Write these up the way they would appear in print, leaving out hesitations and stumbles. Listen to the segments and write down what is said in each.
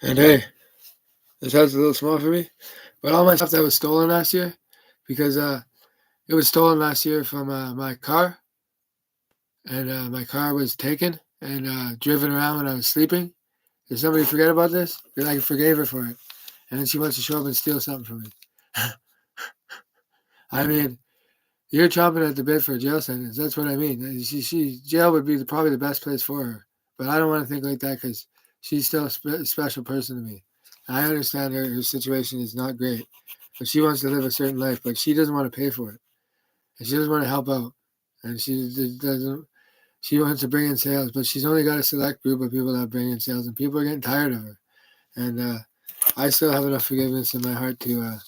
And hey, this house is a little small for me, but all my stuff that was stolen last year, because it was stolen last year from my car, and my car was taken and driven around when I was sleeping. Did somebody forget about this? Because I forgave her for it, and then she wants to show up and steal something from me. I mean, you're chomping at the bit for a jail sentence. That's what I mean. Jail would be probably the best place for her, but I don't want to think like that because she's still a special person to me. I understand her situation is not great, but she wants to live a certain life, but she doesn't want to pay for it, and she doesn't want to help out, and she doesn't. She wants to bring in sales, but she's only got a select group of people that bring in sales, and people are getting tired of her. And I still have enough forgiveness in my heart to.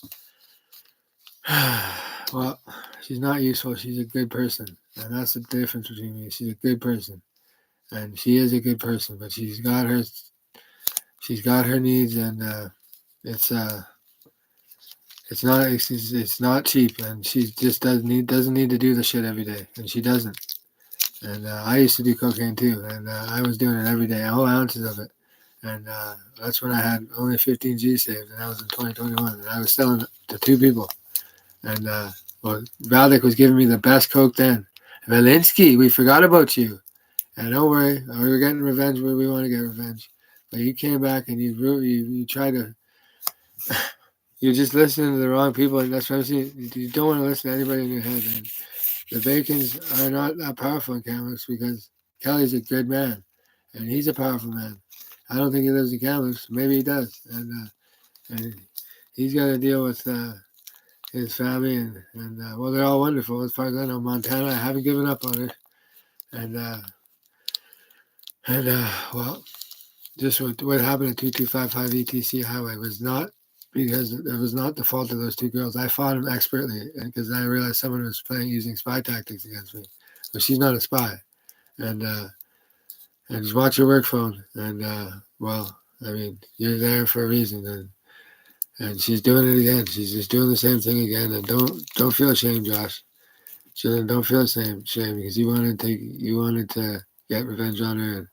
Well, she's not useful. She's a good person, and that's the difference between me. She's a good person, and she is a good person, but she's got her needs, and it's it's not cheap, and she just doesn't need to do the shit every day, and she doesn't. And I used to do cocaine too, and I was doing it every day, whole ounces of it. And that's when I had only 15 G saved, and that was in 2021. And I was selling it to two people. And well, Valdik was giving me the best coke then. Valinsky, we forgot about you. And don't worry, we were getting revenge where we want to get revenge. But you came back and you tried to. You're just listening to the wrong people, and that's what I'm saying. You don't want to listen to anybody in your head. And the Bacons are not that powerful in Kamloops because Kelly's a good man, and he's a powerful man. I don't think he lives in Kamloops. Maybe he does, and he's got to deal with his family, and well, they're all wonderful as far as I know. Montana, I haven't given up on it, and well, just what happened at 2255 ETC Highway was not because it was not the fault of those two girls. I fought them expertly because I realized someone was using spy tactics against me, but she's not a spy, and just watch your work phone, and well, I mean, you're there for a reason, and she's doing it again. She's just doing the same thing again. And don't feel ashamed, Josh. Don't feel shame because you wanted to get revenge on her, and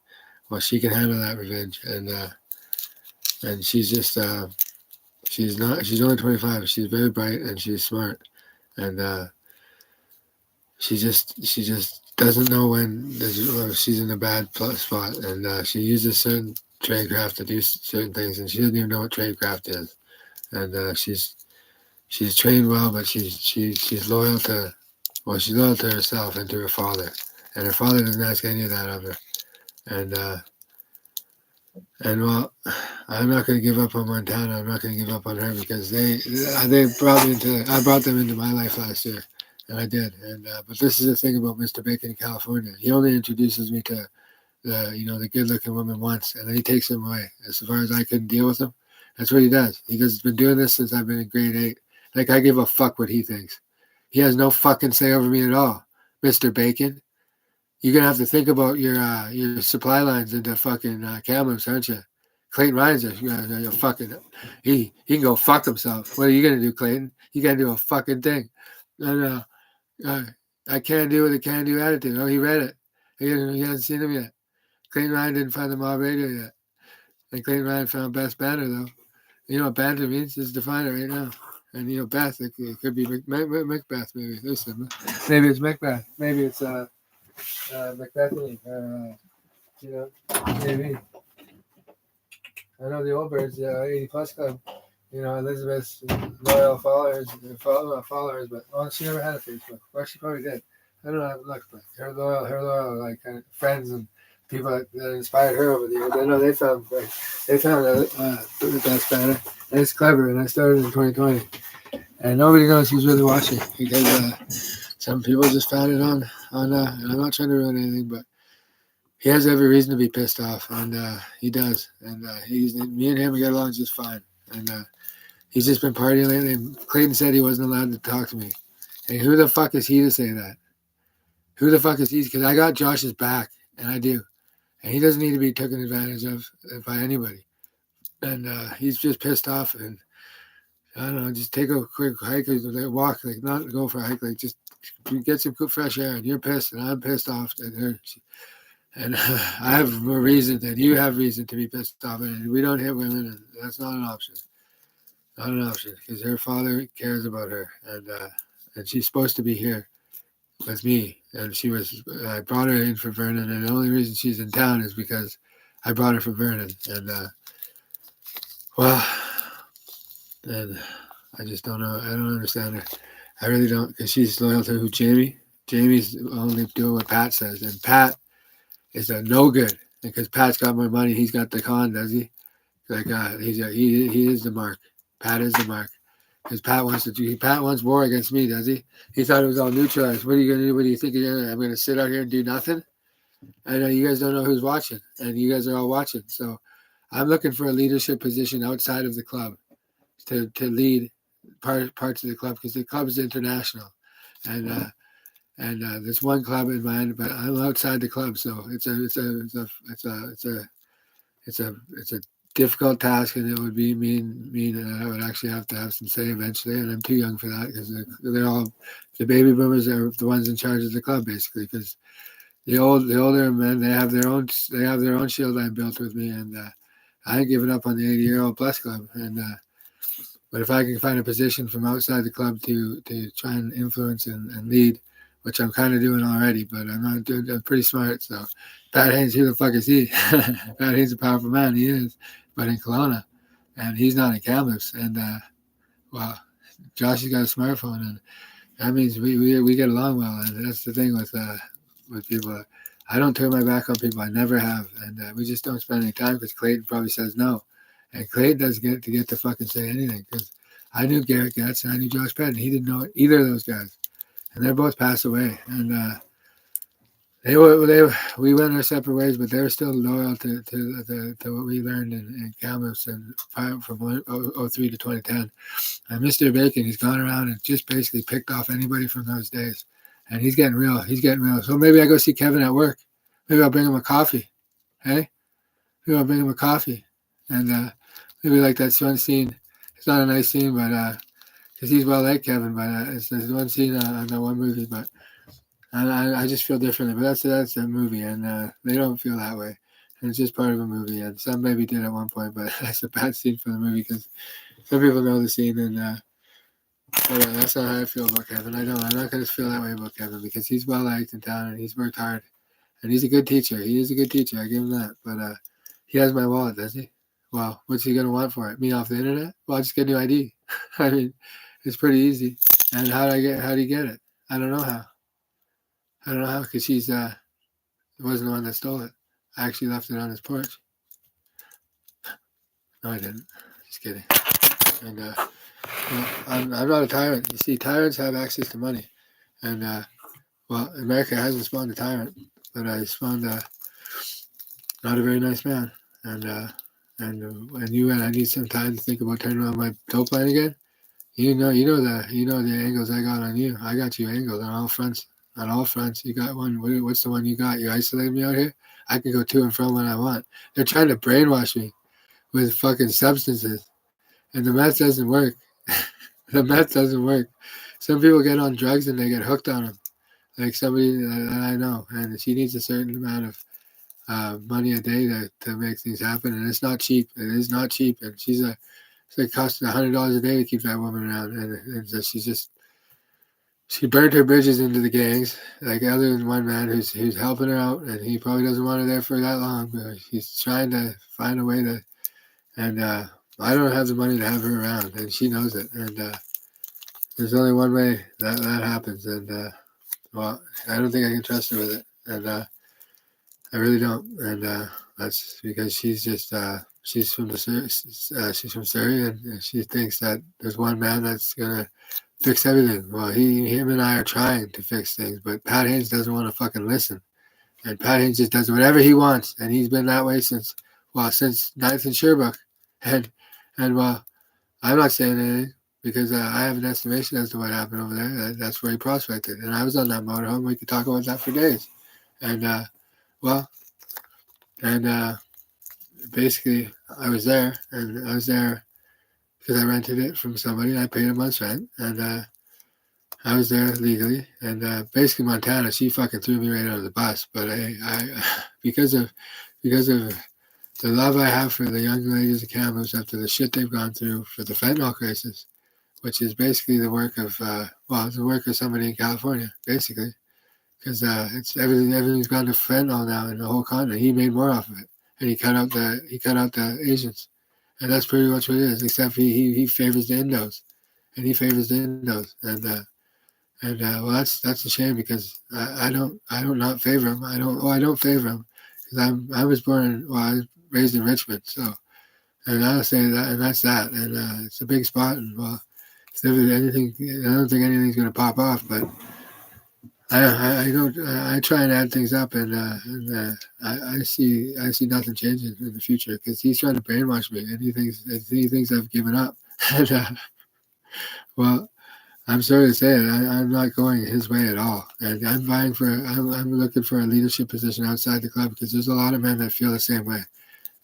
well, she can handle that revenge. And she's just she's only 25. She's very bright and she's smart, and she just doesn't know when she's in a bad spot, and she uses certain tradecraft to do certain things, and she doesn't even know what tradecraft is. And she's trained well, but she's loyal to she's loyal to herself and to her father, and her father doesn't ask any of that of her. And well, I'm not going to give up on Montana. I'm not going to give up on her because they brought me into I brought them into my life last year, and I did. And but this is the thing about Mr. Bacon in California. He only introduces me to the good-looking woman once, and then he takes them away. As far as I couldn't deal with him, that's what he does. He's been doing this since I've been in grade 8. Like I give a fuck what he thinks. He has no fucking say over me at all, Mr. Bacon. You're gonna have to think about your supply lines into fucking Kamloops, aren't you? Clayton Ryan's a fucking he can go fuck himself. What are you gonna do, Clayton? You gotta do a fucking thing. And I can't do with a can do attitude. Oh, he read it. He hasn't seen him yet. Clayton Ryan didn't find the mob radio yet. And Clayton Ryan found best banner though. You know what banter means? Just define it right now. And Beth, it could be Macbeth, maybe. Listen, maybe it's Macbeth. Maybe it's Macbethany. Maybe. I know the old birds, 80 plus club. Elizabeth's loyal followers, not followers, but she never had a Facebook. Well, she probably did. I don't know how it looks, but her loyal, like kind of friends and people that inspired her over the years. I know they found the best banner, and it's clever. And I started in 2020, and nobody knows who's really watching because some people just found it on. And I'm not trying to ruin anything, but he has every reason to be pissed off, and he does. And me and him, we get along just fine. And he's just been partying lately. And Clayton said he wasn't allowed to talk to me. And who the fuck is he to say that? Who the fuck is he? Because I got Josh's back, and I do. And he doesn't need to be taken advantage of by anybody. And he's just pissed off. And I don't know, just take a quick hike or walk, like not go for a hike, like just get some fresh air. And you're pissed, and I'm pissed off at her. And I have more reason than you have reason to be pissed off. And we don't hit women, and that's not an option. Not an option, because her father cares about her, and she's supposed to be here with me. And I brought her in for Vernon, and the only reason she's in town is because I brought her for Vernon. And well, and I just don't know. I don't understand her. I really don't, because she's loyal to who? Jamie. Jamie's only doing what Pat says, and Pat is a no good because Pat's got more money. He's got the con, does he? Like he is the mark. Pat is the mark. Because Pat wants war against me, does he? He thought it was all neutralized. What are you gonna do? What do you think I'm gonna sit out here and do nothing? I know you guys don't know who's watching, and you guys are all watching. So I'm looking for a leadership position outside of the club to lead parts of the club, because the club is international, and there's one club in mind, but I'm outside the club, so it's a difficult task, and it would be mean that I would actually have to have some say eventually, and I'm too young for that, because they're all the baby boomers are the ones in charge of the club, basically, because the older men, they have their own shield I built with me, and I ain't giving up on the 80-year-old plus club, and but if I can find a position from outside the club to try and influence and lead, which I'm kind of doing already, but I'm not doing. I'm pretty smart. So, Pat Haynes, who the fuck is he? Pat Haynes is a powerful man. He is, but in Kelowna, and he's not in Kamloops. And well, Josh has got a smartphone, and that means we get along well. And that's the thing with people. I don't turn my back on people. I never have, and we just don't spend any time because Clayton probably says no. And Clayton doesn't get to fucking say anything, because I knew Garrett Getz and I knew Josh Patton. He didn't know either of those guys, and they're both passed away. And we went our separate ways, but they were still loyal to what we learned in Kamloops and from 03 to 2010. And Mr. Bacon, he's gone around and just basically picked off anybody from those days, and he's getting real. He's getting real. So maybe I go see Kevin at work. Maybe I'll bring him a coffee. Hey, maybe I'll bring him a coffee, and maybe like that one scene. It's not a nice scene, but because he's well liked, Kevin. But there's one scene on that one movie. But I just feel differently. But that's a movie, and they don't feel that way. And it's just part of a movie. And some maybe did at one point, but that's a bad scene for the movie, because some people know the scene, and that's not how I feel about Kevin. I don't. I'm not going to feel that way about Kevin, because he's well liked in town, and he's worked hard, and he's a good teacher. He is a good teacher. I give him that. But he has my wallet, does he? Well, what's he gonna want for it? Me off the internet? Well, I'll just get a new ID. I mean, it's pretty easy. And how do you get it? I don't know how. I don't know how, because she's wasn't the one that stole it. I actually left it on his porch. No, I didn't. Just kidding. And well, I'm not a tyrant. You see, tyrants have access to money, and well, America hasn't spawned a tyrant, but I spawned not a very nice man, and you and I need some time to think about turning on my dope line again. You know the angles I got on you. I got you angled on all fronts. On all fronts, you got one. What's the one you got? You isolated me out here. I can go to and from when I want. They're trying to brainwash me with fucking substances, and the meth doesn't work. The meth doesn't work. Some people get on drugs and they get hooked on them. Like somebody that I know, and she needs a certain amount of money a day to make things happen, and it's not cheap. It is not cheap, and it's like costing $100 a day to keep that woman around, and so she burned her bridges into the gangs. Like, other than one man who's helping her out, and he probably doesn't want her there for that long, but he's trying to find a way to, and I don't have the money to have her around, and she knows it, and there's only one way that happens, and well, I don't think I can trust her with it, and I really don't, and that's because she's just she's from she's from Surrey, and she thinks that there's one man that's gonna fix everything. Well, him and I are trying to fix things, but Pat Haynes doesn't want to fucking listen, and Pat Haynes just does whatever he wants, and he's been that way since Ninth and Sherbrooke, and well, I'm not saying anything, because I have an estimation as to what happened over there. That's where he prospected, and I was on that motorhome. We could talk about that for days, and well, and basically I was there because I rented it from somebody. I paid a month's rent, and I was there legally, and basically Montana, she fucking threw me right out of the bus. But because of the love I have for the young ladies of Kamloops after the shit they've gone through for the fentanyl crisis, which is basically the work of it's the work of somebody in California, basically, because it's everything's gone to fentanyl now in the whole continent. He made more off of it, and he cut out the Asians, and that's pretty much what it is. Except he favors the Indos, and he favors the Indos, and well, that's a shame because I don't not favor him. I don't favor him because I was I was raised in Richmond, so and I'll say that, and that's that, and it's a big spot, and well, if there was anything, I don't think anything's gonna pop off, but I don't I try and add things up, and I see nothing changing in the future because he's trying to brainwash me, and he thinks I've given up, and well. I'm sorry to say it. I'm not going his way at all, and I'm looking for a leadership position outside the club because there's a lot of men that feel the same way.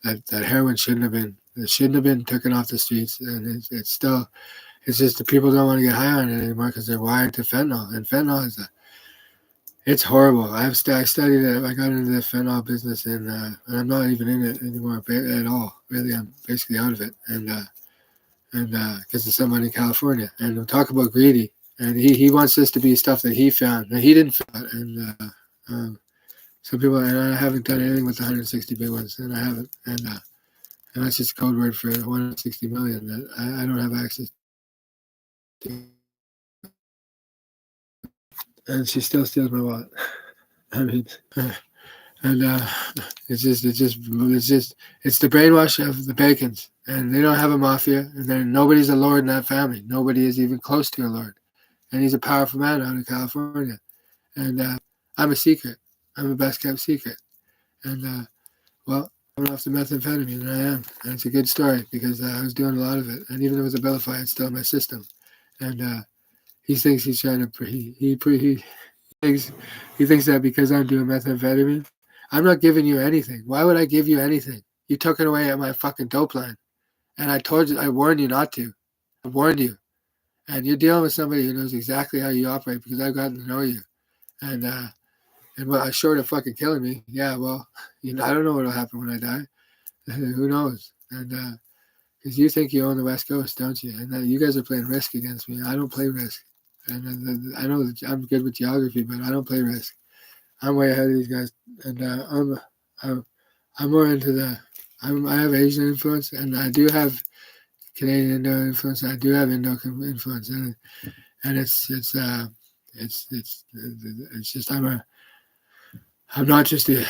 That heroin shouldn't have been taken off the streets, and it's still it's just the people don't want to get high on it anymore because they're wired to fentanyl, and fentanyl it's horrible. I studied it. I got into the fentanyl business, and I'm not even in it anymore at all. Really, I'm basically out of it, and because of someone in California, and we'll talk about greedy, and he wants this to be stuff that he found, and he didn't find, and some people, and I haven't done anything with the 160 big ones, and I haven't, and that's just a code word for 160 million that I don't have access to, and she still steals my wallet. I mean, and it's the brainwash of the Bacons, and they don't have a mafia, and then nobody's a lord in that family. Nobody is even close to a lord, and he's a powerful man out in California. And I'm a secret. I'm a best kept secret. And well, I'm off the methamphetamine, and I am. And it's a good story because I was doing a lot of it, and even though it was Abilify, it's still in my system. And he thinks he's trying to he thinks that because I'm doing methamphetamine, I'm not giving you anything. Why would I give you anything? You took it away at my fucking dope line, and I warned you not to. I warned you, and you're dealing with somebody who knows exactly how you operate because I've gotten to know you, and well, short of fucking killing me, yeah. Well, I don't know what'll happen when I die. Who knows? And because you think you own the West Coast, don't you? And you guys are playing Risk against me. I don't play Risk, and I know that I'm good with geography, but I don't play Risk. I'm way ahead of these guys, and I'm more into I have Asian influence, and I do have Canadian Indo influence. I do have Indo influence, and it's just I'm not just well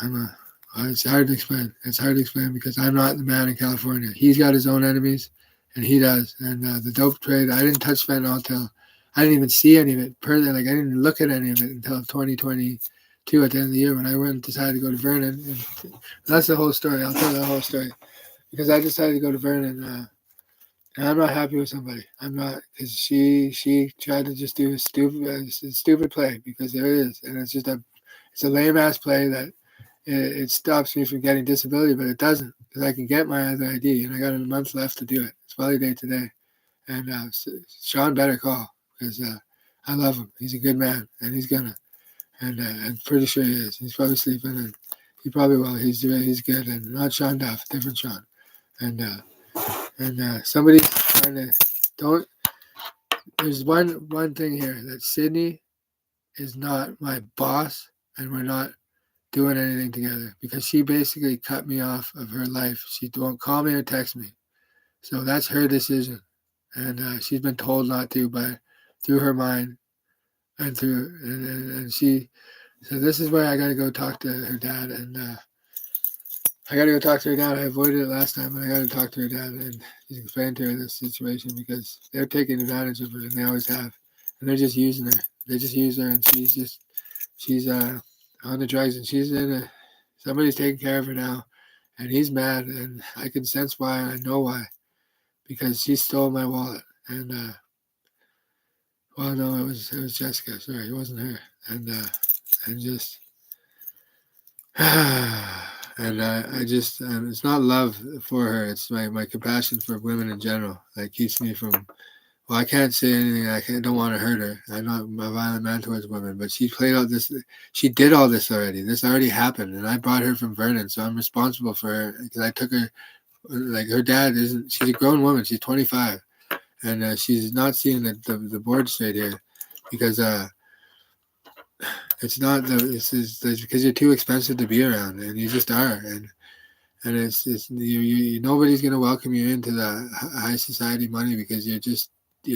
I'm a it's hard to explain. It's hard to explain because I'm not the man in California. He's got his own enemies, and he does. And the dope trade, I didn't touch fentanyl until I didn't even see any of it. I didn't even look at any of it until 2022 at the end of the year when I went and decided to go to Vernon. And that's the whole story. I'll tell the whole story because I decided to go to Vernon. And I'm not happy with somebody. I'm not because she tried to just do a stupid play because there is, and it's a lame ass play that it stops me from getting disability, but it doesn't because I can get my other ID, and I got a month left to do it. It's valid today, and Sean better call because I love him. He's a good man, and he's gonna, and I'm pretty sure he is. He's probably sleeping, and he probably will. He's good, and not Sean Duff, different Sean, and somebody's trying to don't. There's one thing here that Sydney is not my boss, and we're not doing anything together because she basically cut me off of her life. She won't call me or text me, so that's her decision, and she's been told not to by through her mind and through and she. So this is where I got to go talk to her dad, and I got to go talk to her dad. I avoided it last time, but I got to talk to her dad and just explain to her this situation because they're taking advantage of her, and they always have, and they're just using her. They just use her, and she's on the drugs, and somebody's taking care of her now, and he's mad, and I can sense why, and I know why, because she stole my wallet, and well, no, it was Jessica. Sorry, it wasn't her, and just. And I just it's not love for her. It's my compassion for women in general that keeps me from well, I can't say anything. Don't want to hurt her. I'm not a violent man towards women, but she played out this. She did all this already. This already happened, and I brought her from Vernon, so I'm responsible for her because I took her. Like her dad isn't. She's a grown woman. She's 25, and she's not seeing the board straight here, because it's not the. It's because you're too expensive to be around, and you just are, and it's nobody's gonna welcome you into the high society money because you're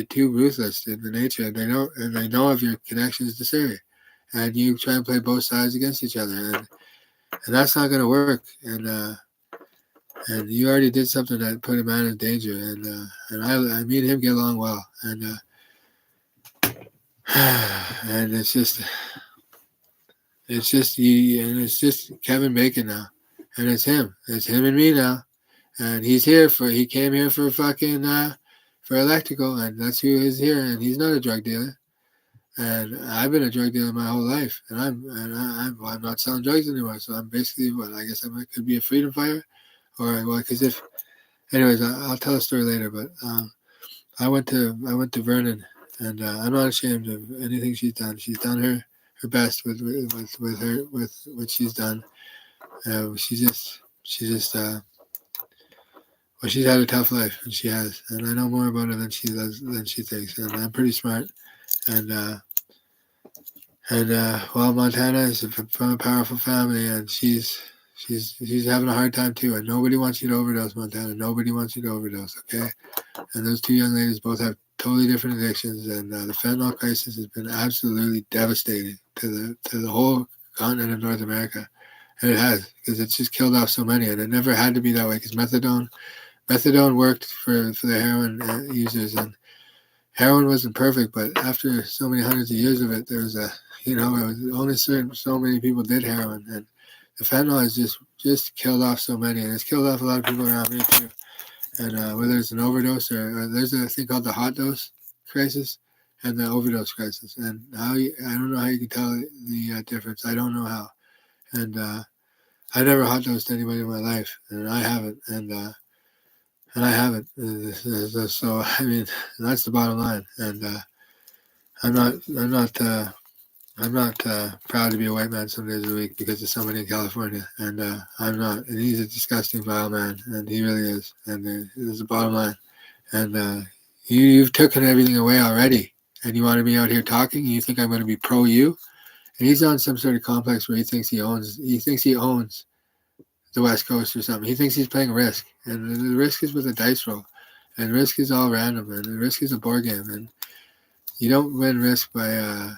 too ruthless in the nature, and they know of your connections to Syria, and you try and play both sides against each other, and that's not gonna work, and you already did something that put a man in danger, and me and him get along well, and it's just you, and it's just Kevin Bacon now, and it's him and me now. And he came here for fucking, for electrical, and that's who is here, and he's not a drug dealer. And I've been a drug dealer my whole life, and I'm not selling drugs anymore, so I'm basically, I guess could be a freedom fighter, because anyways, I'll tell a story later, but, I went to Vernon, and, I'm not ashamed of anything she's done. She's done her best with what she's done. She just, well, she's had a tough life, and she has, and I know more about her than she thinks, and I'm pretty smart, and well, Montana is from a powerful family, and she's having a hard time too, and nobody wants you to overdose, Montana. Nobody wants you to overdose, okay? And those two young ladies both have totally different addictions, and the fentanyl crisis has been absolutely devastating to the whole continent of North America, and it has, because it's just killed off so many, and it never had to be that way, because methadone worked for the heroin users, and heroin wasn't perfect, but after so many hundreds of years of it, there was it was only so many people did heroin, and the fentanyl has just killed off so many, and it's killed off a lot of people around me too. And whether it's an overdose or there's a thing called the hot dose crisis and the overdose crisis, and I don't know how you can tell the difference. I don't know how, and I never hot dosed anybody in my life, and I haven't, and I haven't. So I mean, that's the bottom line. And I'm not proud to be a white man some days of the week because of somebody in California. And I'm not. And he's a disgusting, vile man, and he really is. And there's the bottom line. And you've taken everything away already, and you want to be out here talking. And you think I'm going to be pro you? And he's on some sort of complex where he thinks he owns the West Coast or something. He thinks he's playing Risk, and the Risk is with a dice roll, and Risk is all random, and Risk is a board game, and you don't win Risk by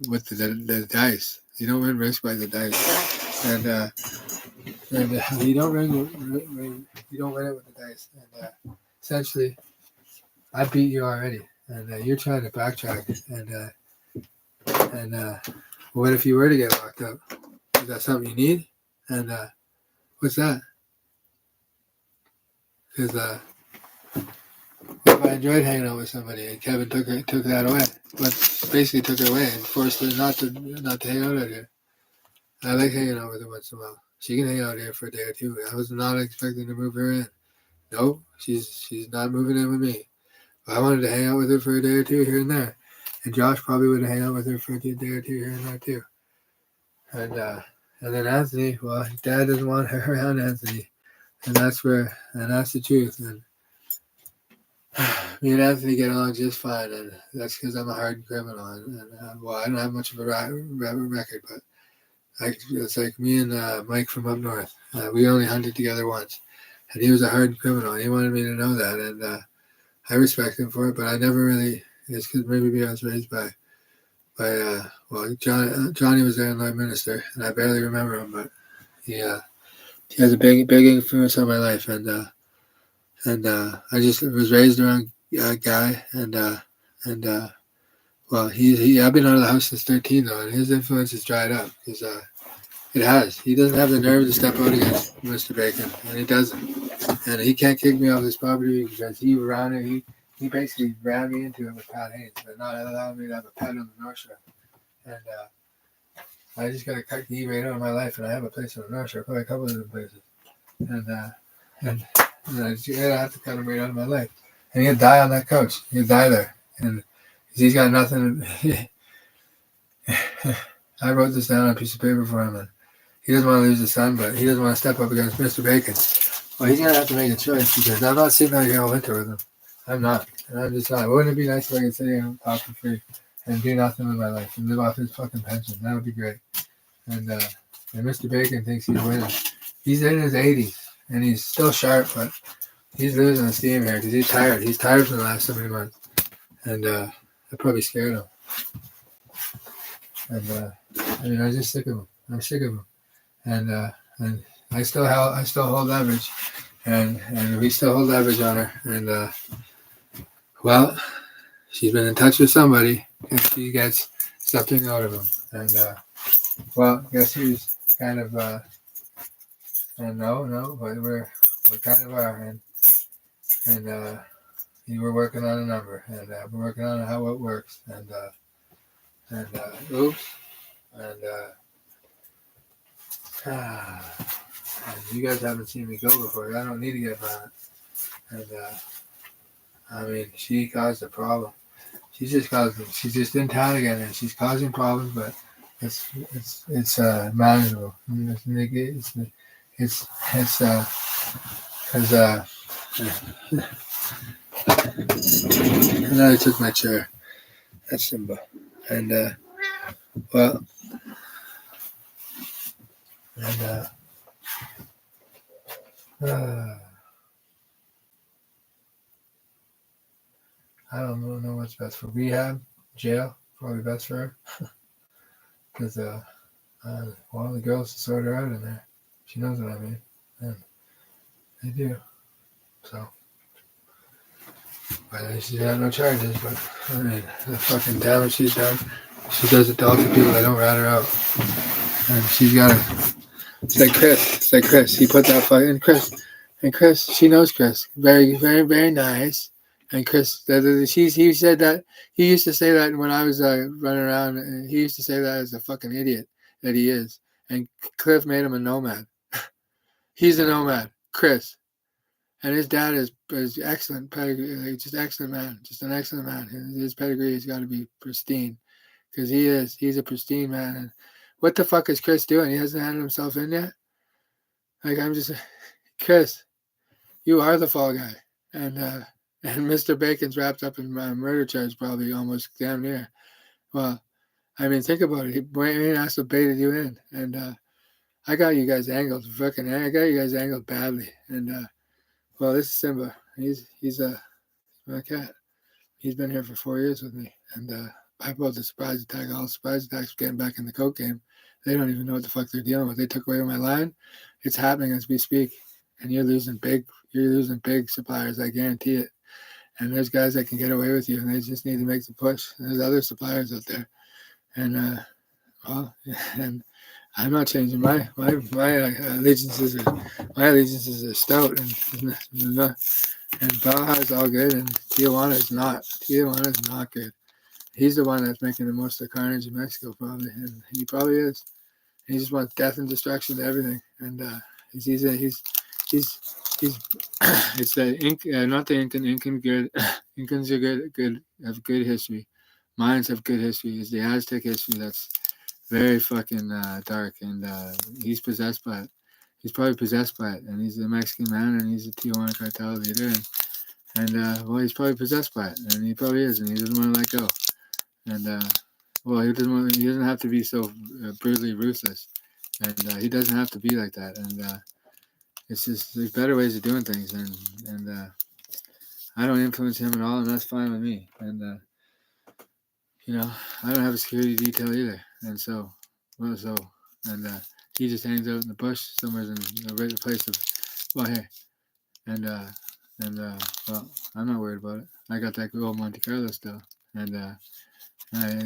with the dice. You don't win Risk by the dice, and you don't win it with the dice. And essentially, I beat you already, and you're trying to backtrack, and what if you were to get locked up? Is that something you need? And what's that? Because if I enjoyed hanging out with somebody, and Kevin took that away, but basically took it away and forced her not to hang out here. I like hanging out with her once in a while. She can hang out here for a day or two. I was not expecting to move her in. No, she's not moving in with me. I wanted to hang out with her for a day or two here and there, and Josh probably would have hung out with her for a day or two here and there too. And then Anthony, well, Dad doesn't want her around Anthony, and that's the truth. And me and Anthony get along just fine, and that's because I'm a hardened criminal. And I don't have much of a record, but it's like me and Mike from up north. We only hunted together once, and he was a hardened criminal. And he wanted me to know that, and I respect him for it. But I never really. It's because maybe I was raised by Johnny was there in Live Minister, and I barely remember him, but he has a big influence on my life, and I just was raised around a guy, and I've been out of the house since 13 though, and his influence has dried up because it has. He doesn't have the nerve to step out against Mr. Bacon, and he doesn't, and he can't kick me off his property because he basically ran me into it with Pat Haynes, but not allowing me to have a pet on the North Shore. And I just got to cut the E-rate out of my life, and I have a place on the North Shore, probably a couple of different places. And I have to cut him right out of my life. and he'll die on that couch. He'll die there, and he's got nothing. I wrote this down on a piece of paper for him, and he doesn't want to lose his son, but he doesn't want to step up against Mr. Bacon. Well, he's gonna have to make a choice because I'm not sitting out here all winter with him. I'm not, and I'm just not. Wouldn't it be nice if I could sit here and talk for free and do nothing with my life and live off his fucking pension? That would be great. And Mr. Bacon thinks he's winning. He's in his 80s and he's still sharp, but he's losing the steam here because he's tired. He's tired from the last so many months, and that probably scared him. And I'm just sick of him. I'm sick of him, and I still hold leverage, and we still hold leverage on her. And well, she's been in touch with somebody, and she gets something out of him. And well, guess who's kind of no, but we're kind of are, and we're working on a number, and we're working on how it works, and oops, and you guys haven't seen me go before. I don't need to get violent, and I mean, she caused a problem. She's just in town again, and she's causing problems, but it's manageable. It's because and I took my chair. That's Simba, and well, and I don't know what's best for rehab, jail, probably best for her, because well, the girls sort her out in there. She knows what I mean, and they do. So, but she's had no charges. But I mean, the fucking damage she's done, she does it to all the people that don't rat her out, and she's got to. It's like Chris. He put that fucking Chris. She knows Chris. Very, very, very nice. And Chris, he said that. He used to say that when I was running around. And he used to say that as a fucking idiot that he is. And Cliff made him a nomad. He's a nomad, Chris. And his dad is excellent pedigree, just excellent man, just an excellent man. His pedigree has got to be pristine, because he's a pristine man. And what the fuck is Chris doing? He hasn't handed himself in yet. Like, I'm just, Chris, you are the fall guy, and Mr. Bacon's wrapped up in my murder charge, probably almost damn near. Well, I mean, think about it. He has to baited you in, and I got you guys angled, I got you guys angled badly, and well, this is Simba. He's my cat. He's been here for 4 years with me, and I pulled the surprise attack. All surprise attacks getting back in the coke game. They don't even know what the fuck they're dealing with. They took away my line. It's happening as we speak, and you're losing big suppliers. I guarantee it. And there's guys that can get away with you, and they just need to make the push. There's other suppliers out there, and well, and I'm not changing my allegiances. My allegiances are stout, and Baja is all good, and Tijuana is not. Tijuana is not good. He's the one that's making the most of the carnage in Mexico, probably, and he probably is. He just wants death and destruction to everything, and he's it's the not the Incan good. Incans are have good history. Mayans have good history. It's the Aztec history that's very fucking dark, and he's possessed by it. He's probably possessed by it, and he's a Mexican man, and he's a Tijuana cartel leader, and well, he's probably possessed by it, and he probably is, and he doesn't want to let go, and well, he doesn't have to be so brutally ruthless, and he doesn't have to be like that, and it's just there's better ways of doing things, and I don't influence him at all, and that's fine with me, and you know, I don't have a security detail either, and so, and he just hangs out in the bush somewhere in a place of, well, hey, and well, I'm not worried about it. I got that old Monte Carlo still, and I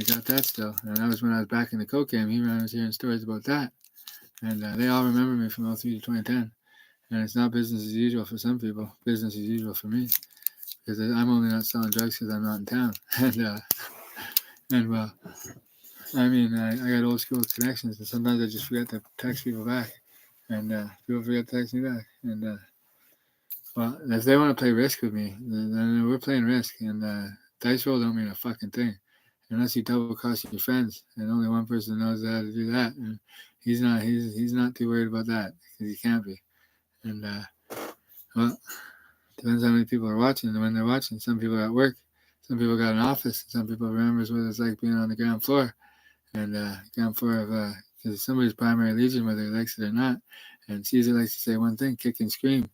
got that still, and that was when I was back in the coke game. I was hearing stories about that, and they all remember me from 03 to 2010, and it's not business as usual for some people, business as usual for me, because I'm only not selling drugs because I'm not in town, and well, I mean, I got old school connections, and sometimes I just forget to text people back, and people forget to text me back, and Well, if they want to play Risk with me, then we're playing Risk, and dice roll don't mean a fucking thing, unless you double cross your friends, and only one person knows how to do that, and he's not too worried about that because he can't be, and well, depends how many people are watching and when they're watching. Some people are at work, some people got an office, some people remembers what it's like being on the ground floor, and ground floor of because somebody's primary legion, whether he likes it or not, and Caesar likes to say one thing: kick and scream,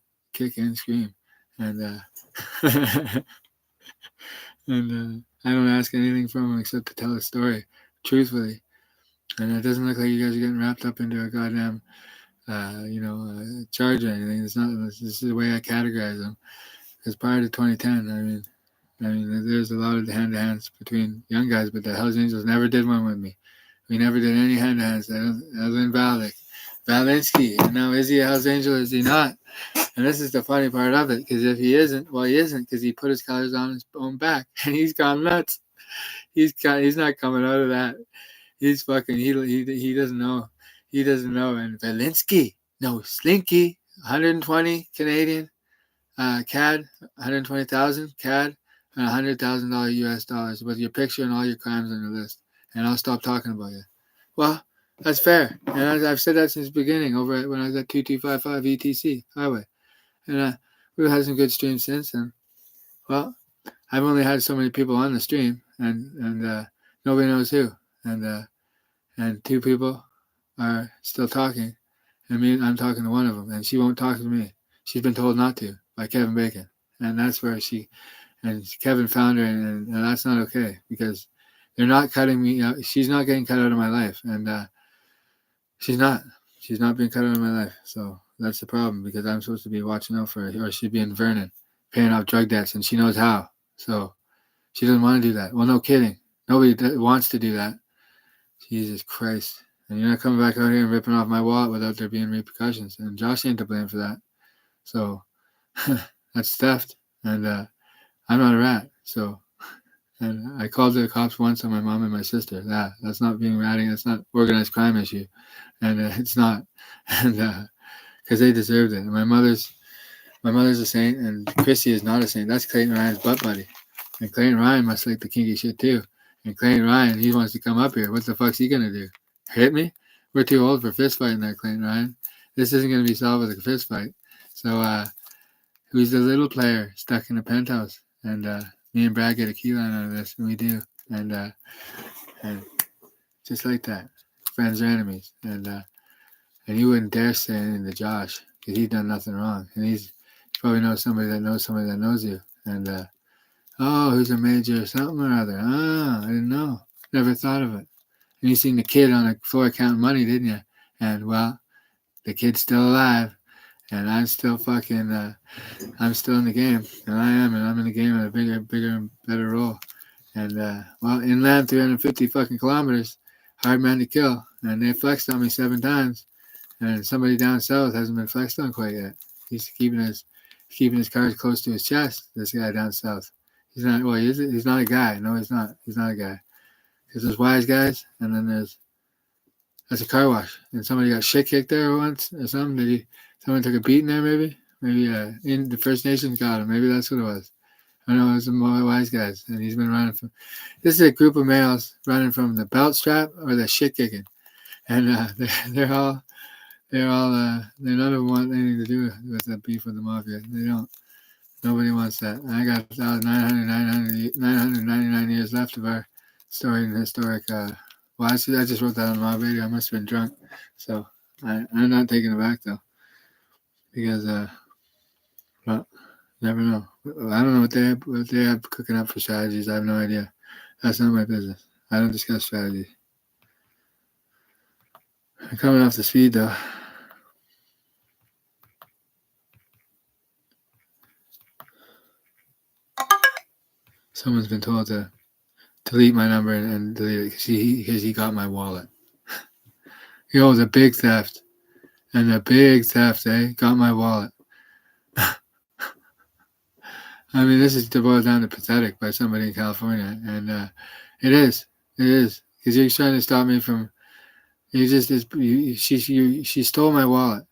and and I don't ask anything from him except to tell a story truthfully, and it doesn't look like you guys are getting wrapped up into a goddamn charge or anything. It's not. This is the way I categorize them. Because prior to 2010, I mean, there's a lot of hand-to-hands between young guys, but the Hells Angels never did one with me. We never did any hand-to-hands other than Valinsky. And now, is he a Hells Angel? Is he not? And this is the funny part of it, because if he isn't, well, he isn't, because he put his colors on his own back, and he's gone nuts. He's not coming out of that. He's fucking. He doesn't know. He doesn't know. And Valinsky, no Slinky, 120 Canadian. CAD, 120,000 CAD, and $100,000 US dollars with your picture and all your crimes on your list, and I'll stop talking about you. Well, that's fair, and I've said that since the beginning over when I was at 2255 ETC highway, and we've had some good streams since, and well, I've only had so many people on the stream, and nobody knows who, and two people are still talking, and I'm talking to one of them, and she won't talk to me. She's been told not to by Kevin Bacon, and that's where Kevin found her, and that's not okay because they're not cutting me out. She's not getting cut out of my life, and she's not being cut out of my life. So that's the problem because I'm supposed to be watching out for her, or she'd be in Vernon paying off drug debts, and she knows how. So she doesn't want to do that. Well, no kidding. Nobody wants to do that. Jesus Christ. And you're not coming back out here and ripping off my wallet without there being repercussions. And Josh ain't to blame for that. So that's theft. And I'm not a rat. So, and I called the cops once on my mom and my sister. That's not being ratting. That's not organized crime issue. And it's not. And because they deserved it. And my mother's a saint, and Chrissy is not a saint. That's Clayton Ryan's butt buddy. And Clayton Ryan must like the kinky shit too. And Clayton Ryan, he wants to come up here. What the fuck's he gonna do? Hit me? We're too old for fist fighting there, Clayton Ryan. This isn't gonna be solved with a fist fight. So who's the little player stuck in a penthouse? And me and Brad get a key line out of this, and we do. And just like that, friends are enemies. And you wouldn't dare say anything to Josh because he's done nothing wrong, and he probably knows somebody that knows you. And oh, who's a major something or other? I didn't know. Never thought of it. And you seen the kid on the floor counting money, didn't you? And well, the kid's still alive, and I'm still fucking. I'm still in the game, and I'm in the game in a bigger, and better role. And well, inland 350 fucking kilometers, hard man to kill, and they flexed on me 7 times, and somebody down south hasn't been flexed on quite yet. He's keeping his cards close to his chest. This guy down south. He's not. Well, he's not a guy. No, he's not. He's not a guy. Because there's wise guys, and then that's a car wash, and somebody got shit kicked there once or something. Someone took a beating there, maybe in the First Nations got him. Maybe that's what it was. I know it was some more wise guys, and he's been running from. This is a group of males running from the belt strap or the shit kicking, and they're all they none of them want anything to do with that beef with the mafia. They don't. Nobody wants that. I got 999 years left of our story and historic. Well, I just wrote that on my radio. I must have been drunk, so I'm not taking it back though, because well, never know. I don't know what they have cooking up for strategies. I have no idea. That's not my business. I don't discuss strategy. I'm coming off the speed though. Someone's been told to delete my number and delete it because he got my wallet. The big theft. And the big theft, got my wallet. I mean, this is to boil down to pathetic by somebody in California. And it is. Because you're trying to stop me from... She stole my wallet.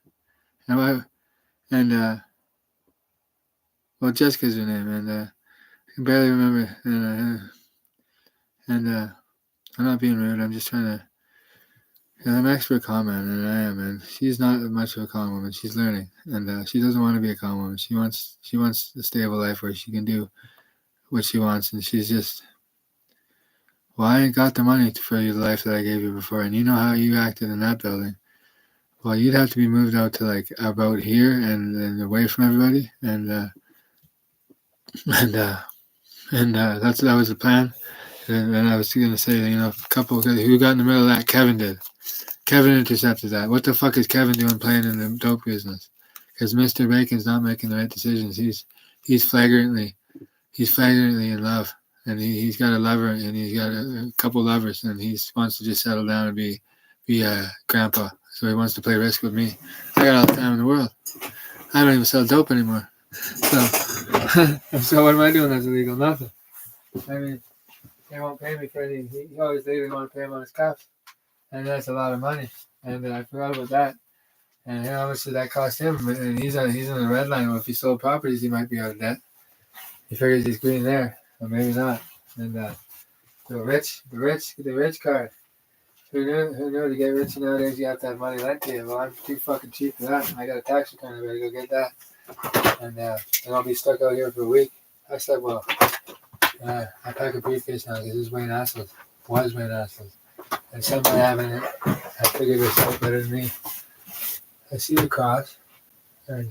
And well, Jessica's her name, and I can barely remember. And I'm not being rude. I'm just trying to. I'm an expert con man, and I am, and she's not much of a con woman. She's learning, and she doesn't want to be a con woman. She wants a stable life where she can do what she wants, and she's just. Well, I ain't got the money for you the life that I gave you before, and you know how you acted in that building. Well, you'd have to be moved out to like about here and away from everybody, and that was the plan. And I was gonna say, a couple who got in the middle of that. Kevin did. Kevin intercepted that. What the fuck is Kevin doing playing in the dope business? Because Mr. Bacon's not making the right decisions. He's flagrantly in love, and he's got a lover, and he's got a couple lovers, and he wants to just settle down and be a grandpa. So he wants to play Risk with me. I got all the time in the world. I don't even sell dope anymore. So, so what am I doing that's illegal? Nothing. I mean, they won't pay me for any. He always legally want to pay him on his cuffs, and that's a lot of money. And I forgot about that. And how much did that cost him? And he's on the red line. Well, if he sold properties, he might be out of debt. He figures he's green there, or maybe not. And the rich card. Who knew to get rich nowadays you have to have money lent to you? Well, I'm too fucking cheap for that. I got a tax return. I better go get that. And I'll be stuck out here for a week. I said, well, I pack a briefcase now because this is Wayne Assels. Was Wayne Assels. And somebody having it, I figured this out better than me. I see the cross, and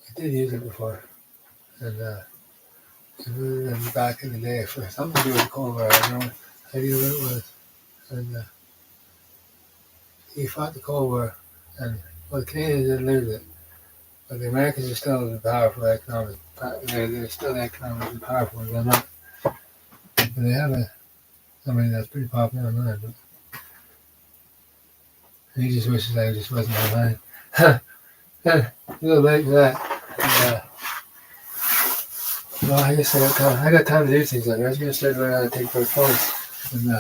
I did use it before. And back in the day for something to do with the Cold War. I don't know what it was. And he fought the Cold War, and well, the Canadians didn't lose it, but the Americans are still the powerful economic. They're still economically powerful. They're not. But they have somebody that's pretty popular online. But he just wishes I just wasn't online. A little late for that. And, well, I guess I got time to do things like that. I was going to start learning how to take apart phones. And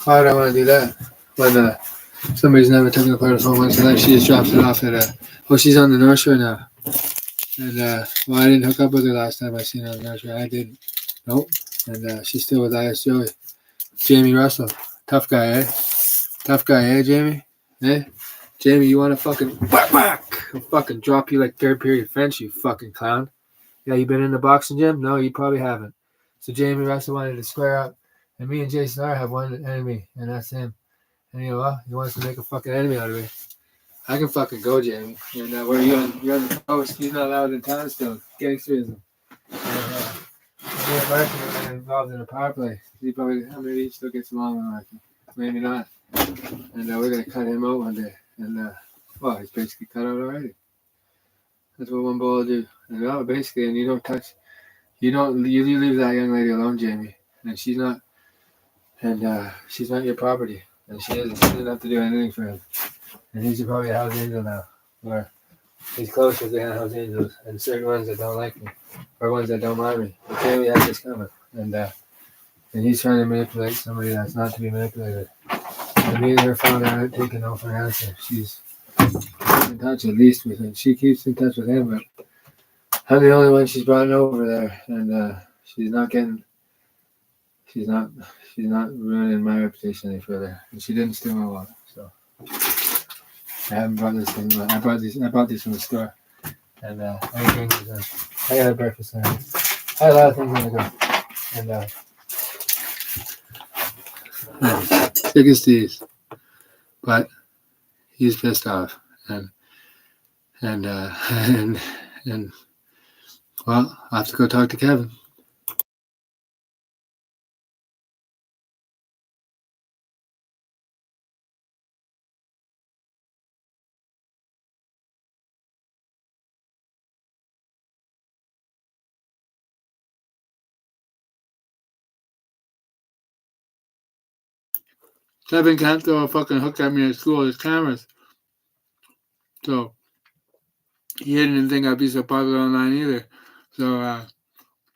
why would I want to do that? When somebody's never taken apart a phone once in their life, she just drops it off at she's on the North Shore now. And well, I didn't hook up with her last time I seen her on the North Shore. I didn't. Nope. And she's still with IS Joey. Jamie Russell. Tough guy, eh? Tough guy, eh, Jamie? Eh? Jamie, you want to fucking whack? I'll fucking drop you like third period French, you fucking clown. Yeah, you been in the boxing gym? No, you probably haven't. So Jamie Russell wanted to square up, and me and Jason R have one enemy, and that's him. And you know what? He wants to make a fucking enemy out of me. I can fucking go, Jamie. And where you're on the coast, he's not allowed in town still. Gangsterism. And me and Marky are involved in a power play. Maybe he still gets along with Marky. Maybe not. And we're gonna cut him out one day. And well, he's basically cut out already. That's what one ball will do. And basically, and you don't touch. You leave that young lady alone, Jamie. And she's not your property. And she doesn't have to do anything for him. And he's probably a House Angel now. Or he's close with the House Angels and certain ones that don't like me. Or ones that don't mind me. But Jamie has this coming. And he's trying to manipulate somebody that's not to be manipulated. And me and her father aren't taking no for an answer. She's in touch at least with him. She keeps in touch with him, but I'm the only one she's brought over there. And she's not ruining my reputation any further. And she didn't steal my wallet, so I haven't brought this thing. I brought these from the store, and I got a breakfast now. I had a lot of things on the go, and sick as these, but he's pissed off, and well, I have to go talk to Kevin. Kevin can't throw a fucking hook at me at school. There's cameras. So he didn't think I'd be so popular online either. So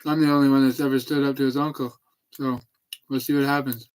I'm the only one that's ever stood up to his uncle. So we'll see what happens.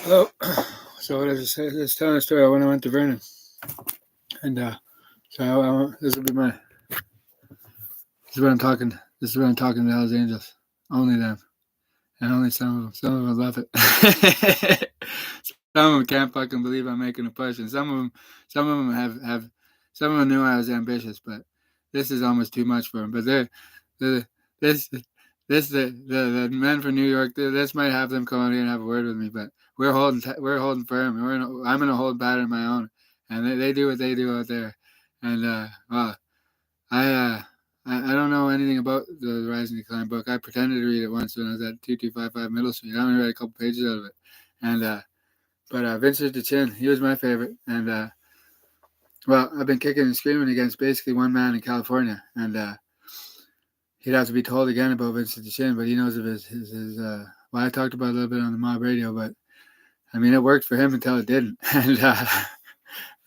Hello. So what I just say? Just telling a story. When I went to Vernon, and this will be my. This is what I'm talking. This is what I'm talking to Hells Angels. Only them, and only some of them. Some of them love it. Some of them can't fucking believe I'm making a push, and some of them have, some of them knew I was ambitious, but this is almost too much for them. But the this the men from New York, this might have them come out here and have a word with me, but we're holding firm. I'm in a hold pattern of my own, and they do what they do out there, and well, I I don't know anything about the Rise and Decline book. I pretended to read it once when I was at 2255 Middle Street. I only read a couple pages out of it, and but Vincent DeChin, he was my favorite, and well, I've been kicking and screaming against basically one man in California, and he'd have to be told again about Vincent DeChin, but he knows of his well, I talked about it a little bit on the mob radio, but I mean, it worked for him until it didn't, and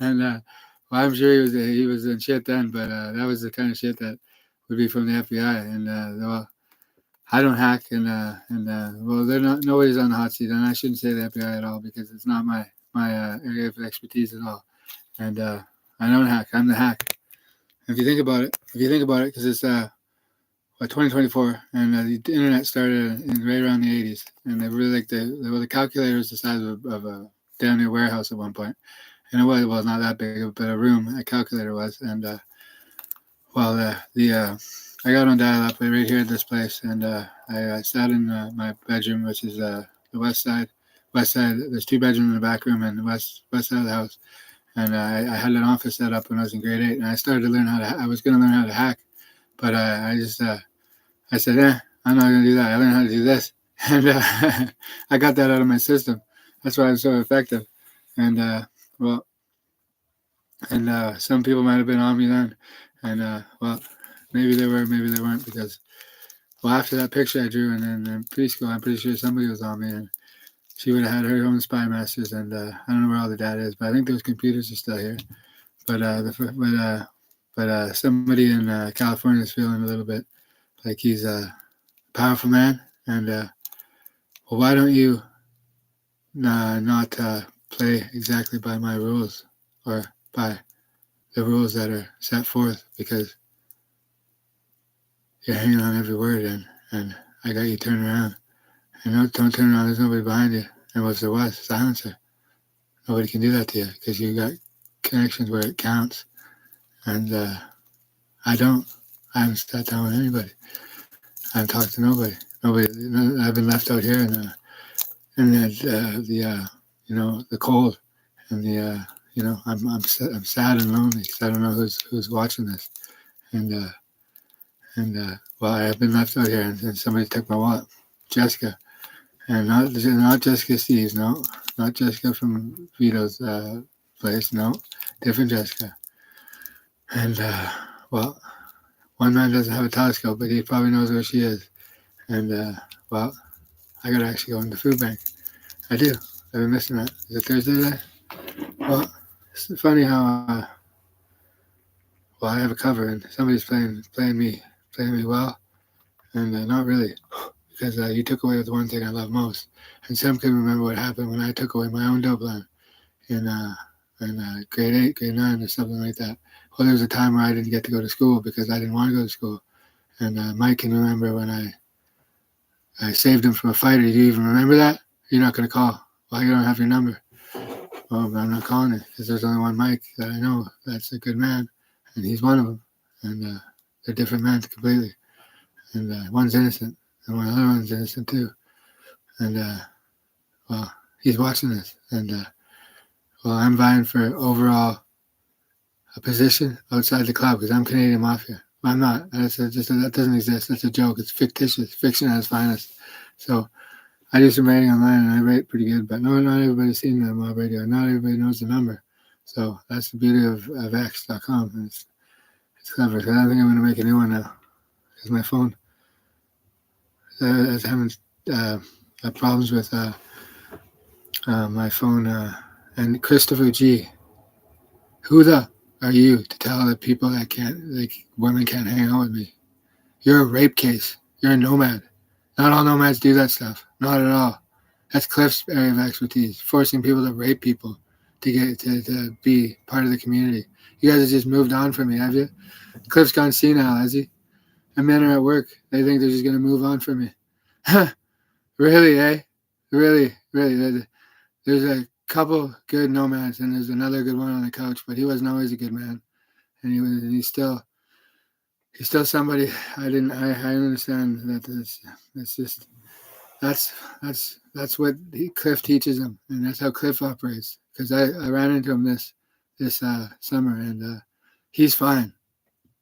well, I'm sure he was in shit then, but that was the kind of shit that would be from the FBI, and well, I don't hack, and well, they're not. Nobody's on the hot seat, and I shouldn't say the FBI at all because it's not my area of expertise at all. And I don't hack. I'm the hack. If you think about it, because it's 2024, and the internet started in right around the 80s, and they really like the calculator was the size of a down near warehouse at one point, and it was not that big, but a room a calculator was, and well, I got on dial-up right here at this place, and I sat in my bedroom, which is the west side. West side. There's two bedrooms in the back room, and the west side of the house. And I had an office set up when I was in grade 8, and I started to learn I was going to learn how to hack, but I just I said, I'm not going to do that. I learned how to do this, and I got that out of my system. That's why I'm so effective. And well, and some people might have been on me then, and well, maybe they were, maybe they weren't, because well, after that picture I drew in preschool, I'm pretty sure somebody was on me, and she would have had her own spy masters, and I don't know where all the data is, but I think those computers are still here. But somebody in California is feeling a little bit like he's a powerful man, and well, why don't you not play exactly by my rules, or by the rules that are set forth, because you're hanging on every word, and I got you turned around. And don't turn around, there's nobody behind you. And what there was, silencer. Nobody can do that to you because you got connections where it counts. And I don't. I haven't sat down with anybody. I haven't talked to nobody. I've been left out here in the the cold, and I'm sad and lonely because I don't know who's watching this. And well, I have been left out here, and somebody took my wallet, Jessica. And not Jessica Steves, no. Not Jessica from Vito's place, no. Different Jessica. And, well, one man doesn't have a telescope, but he probably knows where she is. And, well, I gotta actually go in the food bank. I do. I've been missing that. Is it Thursday today? Well, it's funny how, well, I have a cover, and somebody's playing me well, and not really. Because you took away the one thing I love most. And some can remember what happened when I took away my own Dublin in grade 8, grade 9, or something like that. Well, there was a time where I didn't get to go to school because I didn't want to go to school. And Mike can remember when I saved him from a fighter. Do you even remember that? You're not going to call. Well, you don't have your number. Well, I'm not calling it because there's only one Mike that I know that's a good man, and he's one of them. And they're different men completely. And one's innocent. And one other one's innocent too. And well, he's watching this. And well, I'm vying for overall a position outside the club because I'm Canadian Mafia. I'm not. That doesn't exist. That's a joke. It's fictitious. Fiction at its finest. So I do some writing online, and I write pretty good. But no, not everybody's seen the mob radio. Not everybody knows the number. So that's the beauty of X.com. And it's clever. So I don't think I'm going to make a new one now because my phone. I was having problems with my phone. And Christopher G. Who the are you to tell the people that women can't hang out with me? You're a rape case. You're a nomad. Not all nomads do that stuff. Not at all. That's Cliff's area of expertise, forcing people to rape people to get to be part of the community. You guys have just moved on from me, have you? Cliff's gone senile, has he? And men are at work. They think they're just going to move on from me. Really, eh? Really, really. There's a couple good nomads, and there's another good one on the couch, but he wasn't always a good man. And he's still somebody I understand that it's just that's what Cliff teaches him, and that's how Cliff operates. Because I ran into him this summer, and he's fine.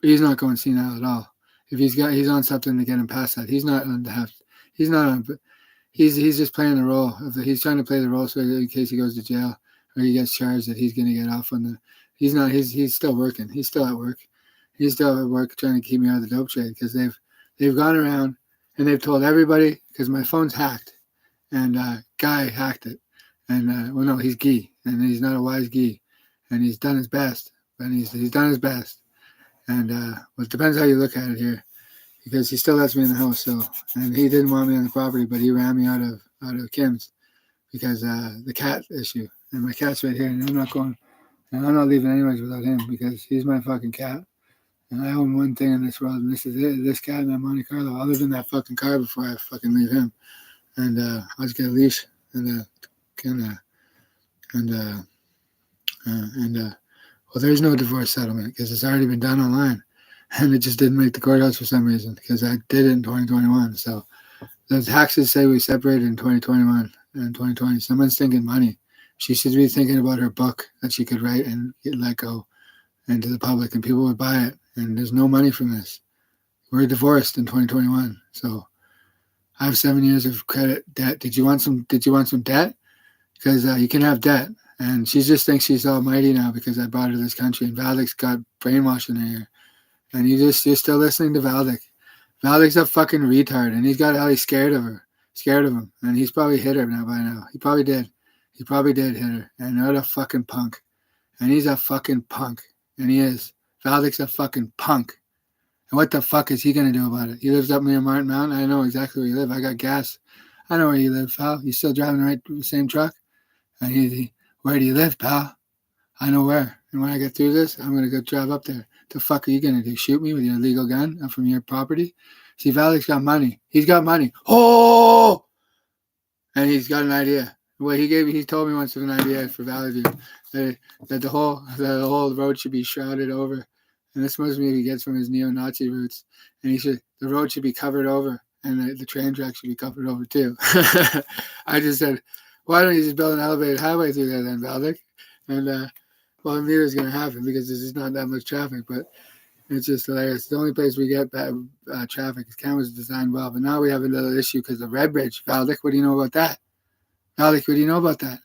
He's not going senile at all. If he's on something to get him past that. He's not on he's not on. He's just playing the role. He's trying to play the role so in case he goes to jail or he gets charged that he's going to get off on the. He's not. He's still working. He's still at work. He's still at work trying to keep me out of the dope trade because they've gone around and they've told everybody because my phone's hacked and Guy hacked it and well no he's Guy and he's not a wise Guy and he's done his best and he's done his best and well it depends how you look at it here. Because he still lets me in the house, so and he didn't want me on the property, but he ran me out of Kim's because the cat issue, and my cat's right here, and I'm not leaving anyways without him because he's my fucking cat, and I own one thing in this world, and this is it, this cat and that Monte Carlo, other than that fucking car before I fucking leave him, and I'll just get a leash and well, there's no divorce settlement because it's already been done online. And it just didn't make the courthouse for some reason because I did it in 2021. So the taxes say we separated in 2021 and 2020. Someone's thinking money. She should be thinking about her book that she could write and get let go into the public and people would buy it. And there's no money from this. We're divorced in 2021. So I have 7 years of credit debt. Did you want some debt? Because you can have debt. And she just thinks she's almighty now because I brought her to this country. And Valik's got brainwashed in her ear. And you're still listening to Valdik. Valdik's a fucking retard, and he's scared of him, and he's probably hit her now by now. He probably did hit her, and what a fucking punk. And he's a fucking punk, and he is. Valdik's a fucking punk. And what the fuck is he gonna do about it? He lives up near Martin Mountain. I know exactly where you live. I got gas. I know where you live, pal. You still driving the same truck? And where do you live, pal? I know where. And when I get through this, I'm gonna go drive up there. The fuck are you going to do? Shoot me with your illegal gun from your property? See, Valik's got money. He's got money. Oh! And he's got an idea. Well, he told me once of an idea for Valley View that the whole road should be shrouded over. And this must be he gets from his neo-Nazi roots. And the road should be covered over. And the train track should be covered over too. I just said, why don't you just build an elevated highway through there then, Valdik? And, well, I knew it was going to happen because there's just not that much traffic, but it's just hilarious. The only place we get bad traffic is Canada's designed well, but now we have another issue because of Red Bridge. Valdik, what do you know about that? Valdik, what do you know about that?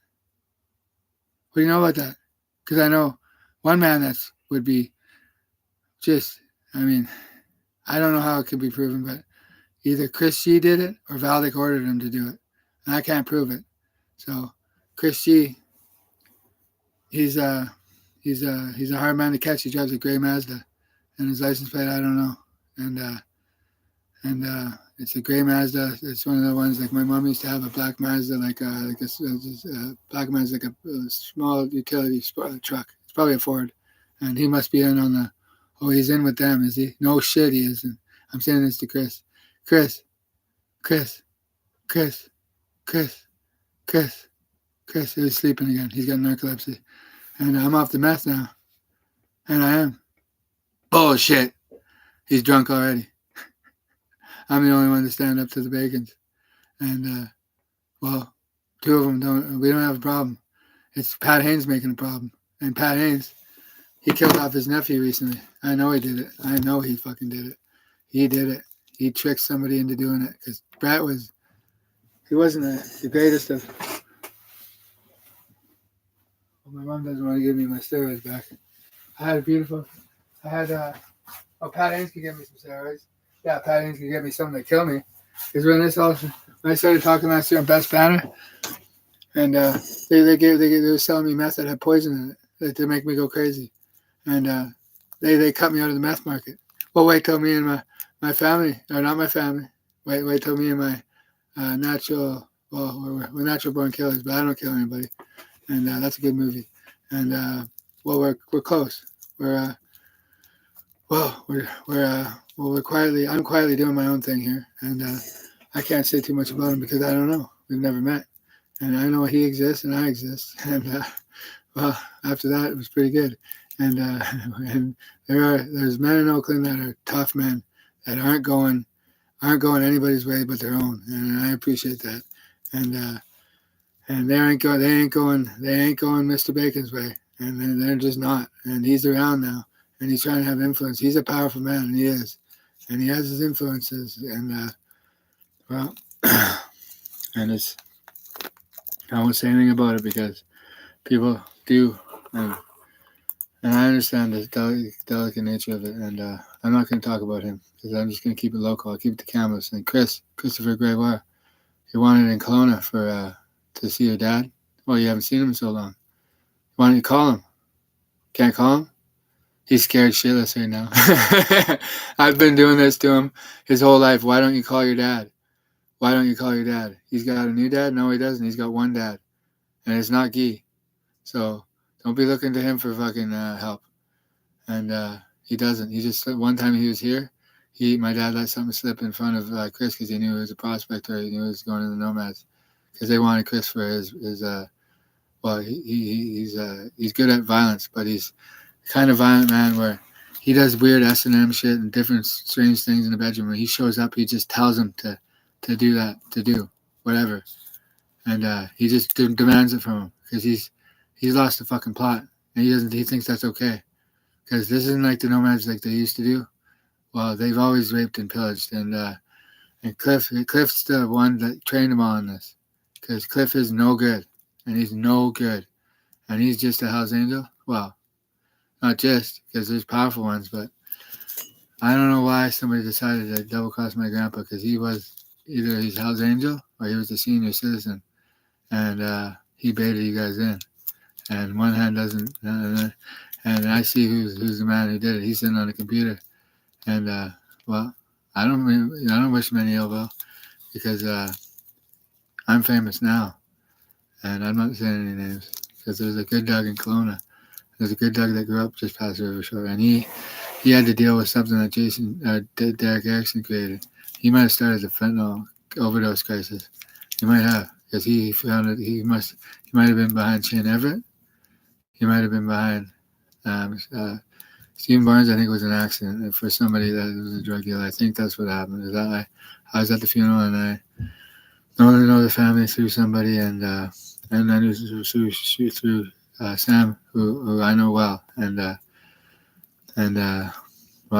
What do you know about that? Because I know one man that would be just, I mean, I don't know how it could be proven, but either Chris G did it or Valdik ordered him to do it. And I can't prove it. So Chris G, he's a hard man to catch. He drives a gray Mazda, and his license plate I don't know. And it's a gray Mazda. It's one of the ones like my mom used to have a black Mazda, like a black Mazda, like a small utility truck. It's probably a Ford, and he must be in on the. Oh, he's in with them, is he? No shit, he isn't. I'm saying this to Chris. Chris. He's sleeping again. He's got narcolepsy. And I'm off the meth now. And I am. Bullshit. He's drunk already. I'm the only one to stand up to the Bacons. And, well, two of them we don't have a problem. It's Pat Haynes making a problem. And Pat Haynes, he killed off his nephew recently. I know he did it. I know he fucking did it. He did it. He tricked somebody into doing it. Because Brett he wasn't the greatest of. Well, my mom doesn't want to give me my steroids back. Pat Haynes could give me some steroids. Yeah, Pat Haynes could give me something to kill me. Because when I started talking last year on Best Banner, and they were selling me meth that had poison in it to make me go crazy. And they cut me out of the meth market. Well, wait till me and my family, or not my family, wait till me and my well, we're natural born killers, but I don't kill anybody, and that's a good movie. And well, we're close. We're we're quietly. I'm quietly doing my own thing here, and I can't say too much about him because I don't know. We've never met, and I know he exists and I exist, and well, after that it was pretty good. And and there's men in Oakland that are tough men that aren't going anybody's way but their own, and I appreciate that. And and they ain't going Mr. Bacon's way, and they're just not. And he's around now, and he's trying to have influence. He's a powerful man, and he is, and he has his influences. And well, and it's I won't say anything about it because people do, and, and I understand the delicate nature of it. And I'm not going to talk about him because I'm just going to keep it local. I'll keep it to cameras. And Christopher Gregoire, he wanted in Kelowna for to see your dad. Well, you haven't seen him in so long. Why don't you call him? Can't call him? He's scared shitless right now. I've been doing this to him his whole life. Why don't you call your dad? Why don't you call your dad? He's got a new dad? No, he doesn't. He's got one dad. And it's not Guy. So don't be looking to him for fucking help. And he doesn't. He just, one time he was here, my dad let something slip in front of Chris because he knew he was a prospector. He knew he was going to the Nomads because they wanted Chris for his well, he's good at violence, but he's the kind of violent man where he does weird S&M shit and different strange things in the bedroom. When he shows up, he just tells him to do that, to do whatever, and he just demands it from him because he's lost the fucking plot, and he thinks that's okay because this isn't like the Nomads like they used to do. Well, they've always raped and pillaged, and Cliff's the one that trained him on this because Cliff is no good. And he's no good. And he's just a Hell's Angel? Well, not just, because there's powerful ones, but I don't know why somebody decided to double cross my grandpa, because he was either he's Hell's Angel or he was a senior citizen. And he baited you guys in. And one hand doesn't, and I see who's the man who did it. He's sitting on the computer. And, well, I don't wish him any ill will, because I'm famous now. And I'm not saying any names because there's a good Doug in Kelowna. There's a good Doug that grew up just past the river shore, and he had to deal with something that Derek Erickson created. He might have started the fentanyl overdose crisis. He might have because he found it. He might have been behind Shane Everett. He might have been behind Stephen Barnes. I think it was an accident for somebody that was a drug dealer. I think that's what happened. Is that I was at the funeral and I know the family through somebody and I knew through Sam, who I know well, and well,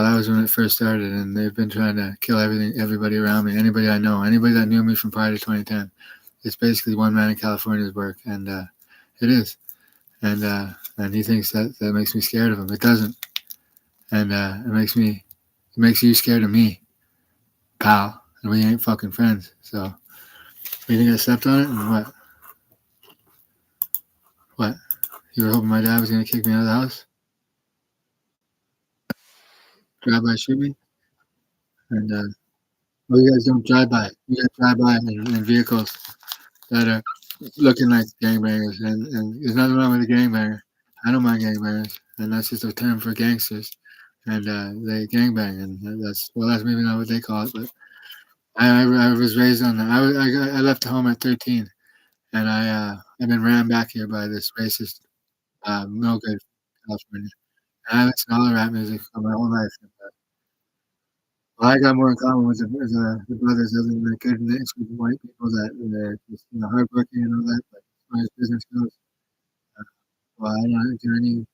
that was when it first started, and they've been trying to kill everybody around me, anybody I know, anybody that knew me from prior to 2010. It's basically one man in California's work, and it is, and he thinks that makes me scared of him. It doesn't, and it makes you scared of me, pal, and we ain't fucking friends. So, you think I slept on it, and what? What? You were hoping my dad was going to kick me out of the house? Drive by shoot me? And, well, you guys don't drive by. You guys drive by in vehicles that are looking like gangbangers. And there's nothing wrong with a gangbanger. I don't mind gangbangers. And that's just a term for gangsters. And they gangbang. And that's maybe not what they call it. But I was raised on that. I left home at 13. And I've been rammed back here by this racist, no good California. I listen to all the rap music for my whole life. Well, I got more in common with the brothers other than the good natured white people that are just hardworking and all that. But as far as business goes, uh, well, I don't do any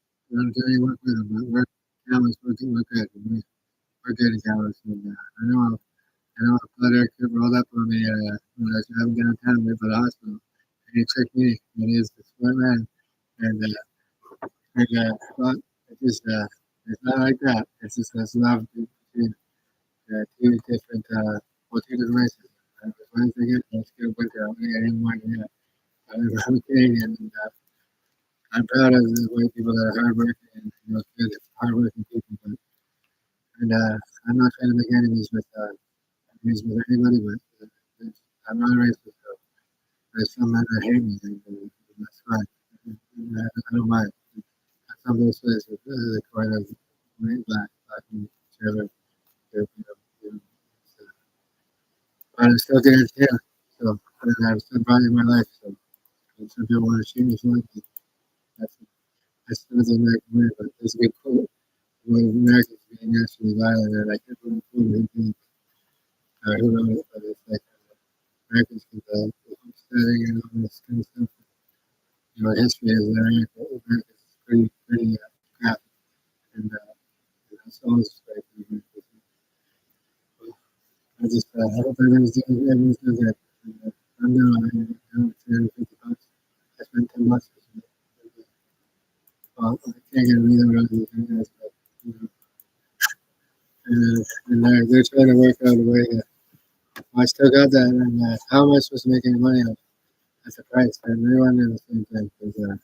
work with them. But we're families, we're good. We're good in Dallas. And I know Brother rolled up on me when I was driving downtown there by the hospital. And he tricked me. And he was a smart man. And well, it's not like that. It's just that's love between two different two different races. As long as they get let's get with it. I don't think I didn't mind that. I'm a Canadian and I'm proud of the white people that are hardworking and good hardworking people. But and I'm not trying to make enemies with anybody, but I'm not a racist. So There's some men that hate me, and that's fine. I don't mind. Some of those places are the kind of black and whichever. So, but I'm still getting it. So I'm still valuing my life. So some people want to shoot me for it. That's that's the American way. But there's a good quote. Well, Americans being naturally violent, and I can't remember who wrote it, but it's like Americans can homesteading and all this kind of stuff. History is America's pretty crap, and that's always like I just I hope everyone's doing good. And, I'm doing $350. I spent $10. Well, I can't get a reason around these guys, but you know, and they're trying to work out a way to. I still got that, and how am I supposed to make any money on it? That's the price, and everyone did the same thing because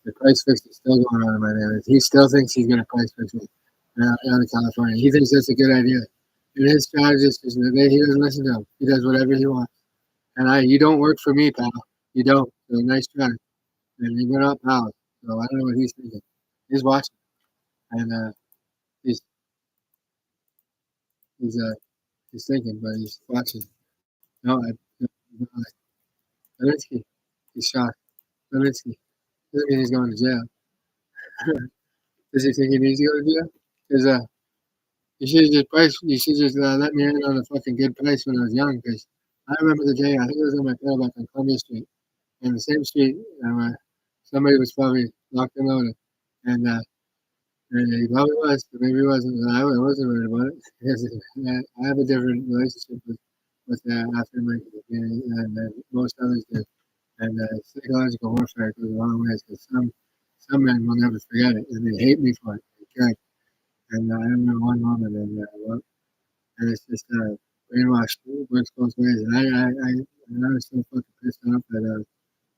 the price fix is still going on in my neighborhood. He still thinks he's going to price fix me out of California. He thinks that's a good idea. And his strategist is that he doesn't listen to him. He does whatever he wants. And you don't work for me, pal. You don't. So nice try. And we're not pals. So I don't know what he's thinking. He's watching. And he's he's uh he's thinking, but he's watching. No, Levinsky. He's shocked. Levinsky. Doesn't mean he's going to jail. Does he think he needs to go to jail? Because you should just let me in on a fucking good price when I was young. Because I remember the day, I think it was on my tailback on Columbia Street. And the same street, somebody was probably locked and loaded. And, he probably was, but maybe he wasn't. I wasn't worried about it. Because I have a different relationship with African Americans than most others do. And psychological warfare goes a long ways because some men will never forget it, and they hate me for it. Okay. And I remember one woman, and it's just brainwashed. It works both ways. And I was so fucking pissed off at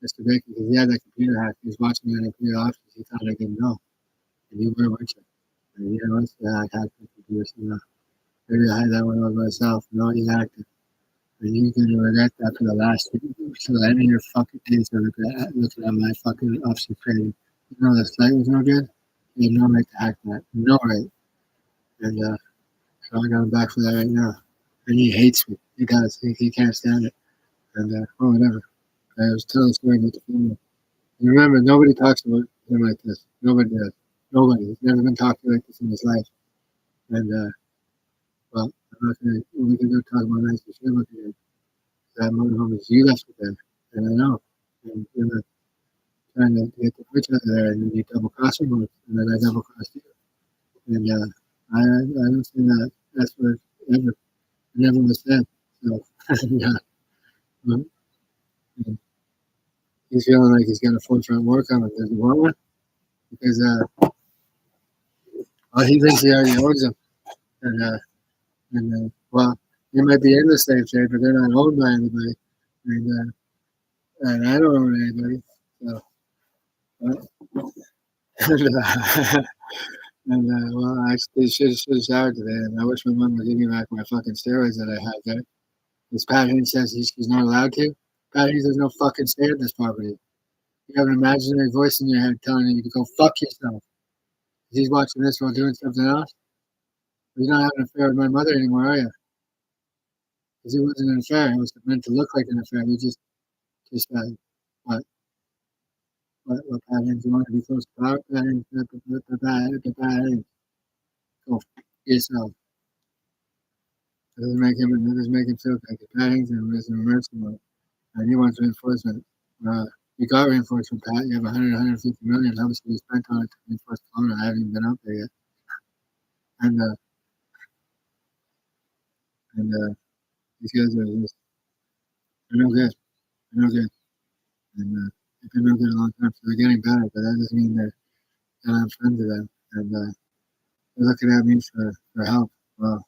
Mr. Baker because he had that computer hack. He was watching me on the computer options. He thought I didn't know. And you were, weren't you? And you know, I hacked the computer. So maybe I had that one over myself. No, he hacked it. And you're going to regret that for the last till the end of your fucking days. Looking at my fucking option trading. You know, the site was no good. You had no right to hack that. No right. And so I got him back for that right now. And he hates me. He does. He can't stand it. And whatever. I was telling a story about the funeral. And remember, nobody talks about him like this. Nobody does. Nobody. He's never been talked to like this in his life. And well, I'm not gonna. We can go talk about nice and shit with you. That motorhome is you left it there, and I know. And you're trying to get the each other there, and then you double cross me, and then I double cross you. And I don't see that. That's what ever. It never was said. So yeah. Well, he's feeling like he's got a forefront war coming. Does he want one? Because well, he thinks he already owns them, and well, they might be in the slave trade, but they're not owned by anybody, and I don't own anybody. So, well, I actually should have showered today, and I wish my mom would give me back my fucking steroids that I had there. This Pat Haynes says he's not allowed to. Pat Haynes has no fucking say in this property. You have an imaginary voice in your head telling you to go fuck yourself. He's watching this while doing something else. You're not having an affair with my mother anymore, are you? Because it wasn't an affair. It was meant to look like an affair. You just what? What Pat Haynes? You want to be close to power? Pat Haynes, Pat Haynes. Go fuck yourself. It doesn't make him feel like a Pat Haynes is an emergency mode. And he wants reinforcement. You got reinforcement, Pat. You have 150 million. How much did you spend on it to reinforce Kelowna? I haven't even been out there yet. And these guys are just, they're no good. They're no good. And they've been no good a long time. So they're getting better, but that doesn't mean that I'm friends with them. And they're looking at me for help. Well,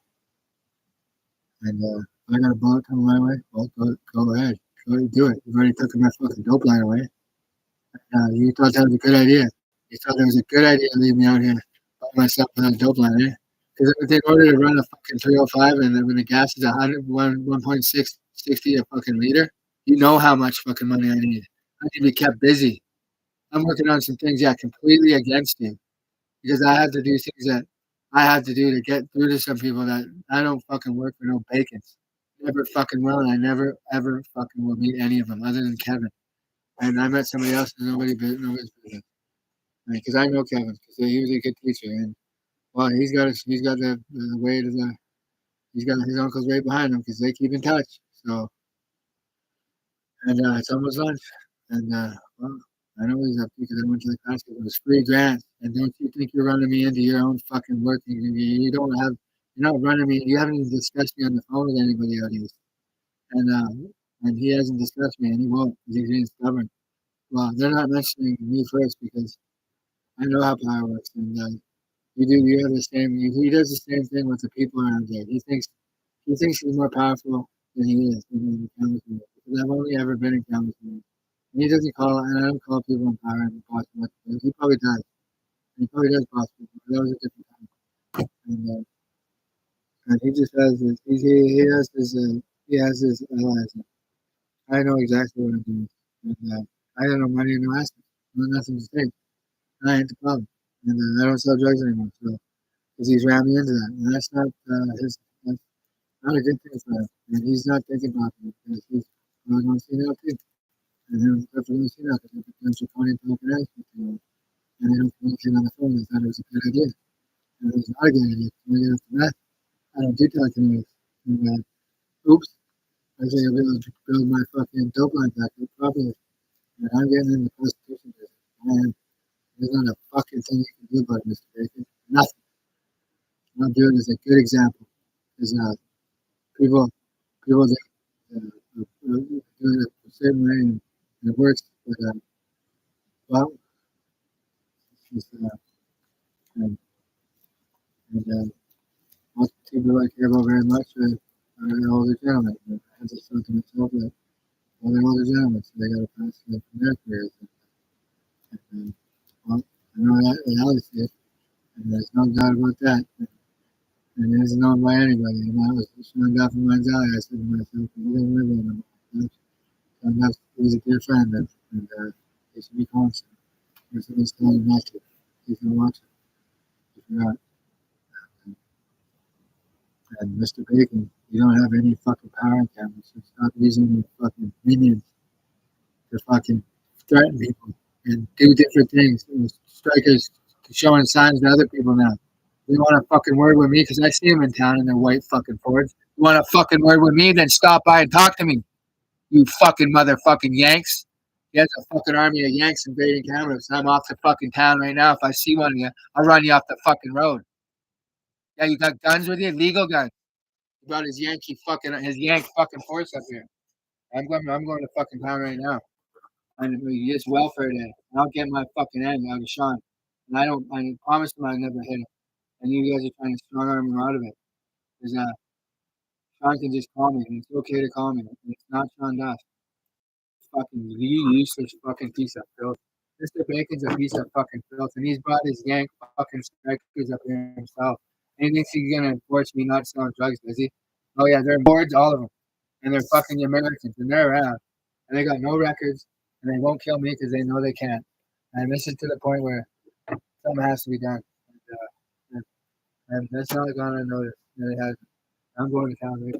and I got a bullet coming my way. Well, go ahead. Go do it. You've already taken my fucking dope line away. You thought that was a good idea. You thought it was a good idea to leave me out here by myself with a dope line, eh? Because in order to run a fucking 305 and when the gas is 1.660 a fucking liter, You know how much fucking money I need. I need to be kept busy. I'm working on some things, yeah, completely against you because I have to do things that I have to do to get through to some people that I don't fucking work for no bacons. Never fucking will, and I never ever fucking will meet any of them other than Kevin. And I met somebody else and nobody's business. Because I know Kevin because he was a good teacher, and well, he's got the weight of the he's got his uncle's right behind him because they keep in touch. So and it's almost lunch, and well, I know he's up because I went to the class because it was free grants. And don't you think you're running me into your own fucking work? You don't have you're not running me. You haven't even discussed me on the phone with anybody else, and he hasn't discussed me, and he won't because he's being stubborn. Well, they're not mentioning me first because I know how power works, and you have the same. He does the same thing with the people around there. He thinks he's more powerful than he is in the council. Because I've only ever been in council. And he doesn't call, and I don't call people in power and boss them what to do. He probably does. He probably does boss people. But that was a different time. And he just has his, he has his allies. I know exactly what I'm doing. And I got no money and no assets. No nothing to say. I ain't the problem. And I don't sell drugs anymore. So, because he's ran me into that. And that's not that's not a good thing for him. And he's not thinking about me because he's going to see now too. And then after going to see now, because the potential Tony talking ass with you. And they don't communicate on the phone. They thought it was a good idea. And it was not a good idea. When I get after that, I don't do telekinesis. And oops, I think I'll be able to build my fucking dope line back up properly. And I'm getting in the prostitution business. And there's not a fucking thing you can do about it, Mr. Bacon. Nothing. What I'm doing is a good example. Because people, people that doing it a certain way and it works. But well, it's just, and, and most people I care about very much are the older gentlemen. I have to thought to myself that well, they're older gentlemen, so they got to pass from their careers. And, well, I know that reality is, and there's no doubt about that. And it isn't known by anybody. And I was showing down from my alley. I said to myself, we don't live in them. And that's, he's a dear friend, and he should be constant. There's something telling him not to. He's going to watch it. If you're not. And Mr. Bacon, you don't have any fucking power in cameras, so stop using your fucking minions to fucking threaten people and do different things. And strikers showing signs to other people now. You want a fucking word with me? Because I see them in town in their white fucking Fords. You want a fucking word with me? Then stop by and talk to me. You fucking motherfucking Yanks. He has a fucking army of Yanks invading Canada. So I'm off the fucking town right now. If I see one of you, I'll run you off the fucking road. Yeah, you got guns with you? Legal guns. He brought his Yank fucking force up here. I'm going to fucking town right now. And it's welfare day. And I'll get my fucking end out of Sean. And I promised him I'd never hit him. And you guys are trying to strong arm him out of it. Because Sean can just call me, and it's okay to call me. And it's not Sean Dust. Fucking you useless fucking piece of filth. Mr. Bacon's a piece of fucking filth, and he's brought his Yank fucking strikers up here himself. And he thinks he's gonna enforce me not selling drugs, does he? Oh yeah, they're boards, all of them, and they're fucking Americans, and they're around, and they got no records, and they won't kill me because they know they can't. And this is to the point where something has to be done, and that's not gone unnoticed. And it has. I'm going to town. It's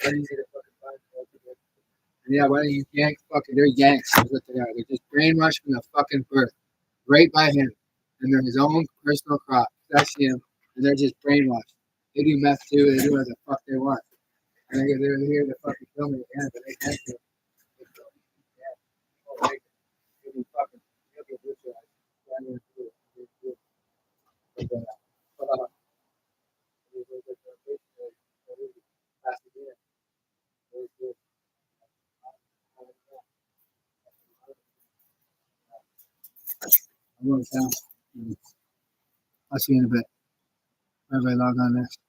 easy to fucking find. Yeah, well, you Yanks, fucking, they're Yanks. Is what they are. They're just brainwashed from the fucking birth, right by him, and they're his own personal crop. That's him, and they're just brainwashed. They do meth too. They do whatever the fuck they want, and they're here to fucking kill me again, but they can't kill me. Yeah. Oh, they do fucking, they'll get brutalized. But, I'm going to town. I'll see you in a bit. Everybody log on next.